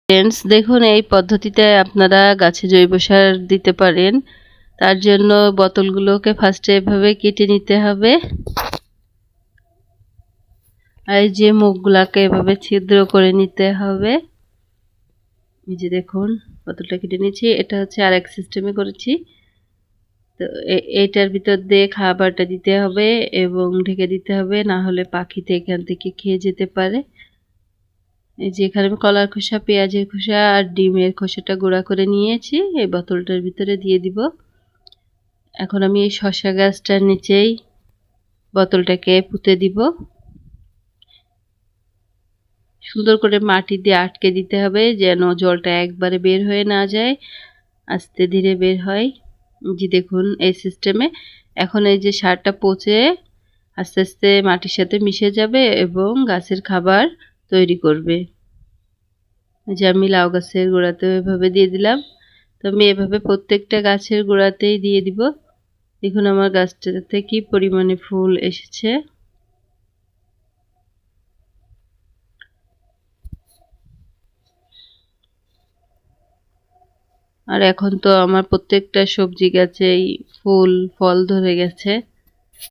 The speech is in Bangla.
ফ্রেন্ডস, দেখুন এই পদ্ধতিতে আপনারা গাছে জৈব সার দিতে পারেন। তার জন্য বোতলগুলোকে ফার্স্টে এভাবে কেটে নিতে হবে, আর এই যে মুখগুলাকে এভাবে ছিদ্র করে নিতে হবে। এই যে দেখুন বোতলটা কেটে নিয়েছি, এটা হচ্ছে আরেক সিস্টেমে করেছি। তো এইটার ভিতর দিয়ে খাবারটা দিতে হবে এবং ঢেকে দিতে হবে, না হলে পাখিতে এখান থেকে খেয়ে যেতে পারে। এই যে এখানে আমি কলার খোসা, পেঁয়াজের খোসা আর ডিমের খোসাটা গুঁড়া করে নিয়েছি, এই বোতলটার ভিতরে দিয়ে দিব। এখন আমি এই শসা গাছটার নিচেই বোতলটাকে পুঁতে দিব। সুন্দর করে মাটি দিয়ে আটকে দিতে হবে যেন জলটা একবারে বের হয়ে না যায়, আস্তে ধীরে বের হয়। যে দেখুন এই সিস্টেমে এখন এই যে সারটা পচে আস্তে আস্তে মাটির সাথে মিশে যাবে এবং গাছের খাবার তৈরি করবে। যে আমি লাউ গাছের গোড়াতেও এভাবে দিয়ে দিলাম। তো আমি এভাবে প্রত্যেকটা গাছের গোড়াতেই দিয়ে দিব। দেখুন আমার গাছটাতে কি পরিমাণে ফুল এসেছে। আর এখন তো আমার প্রত্যেকটা সবজি গাছেই ফুল ফল ধরে গেছে।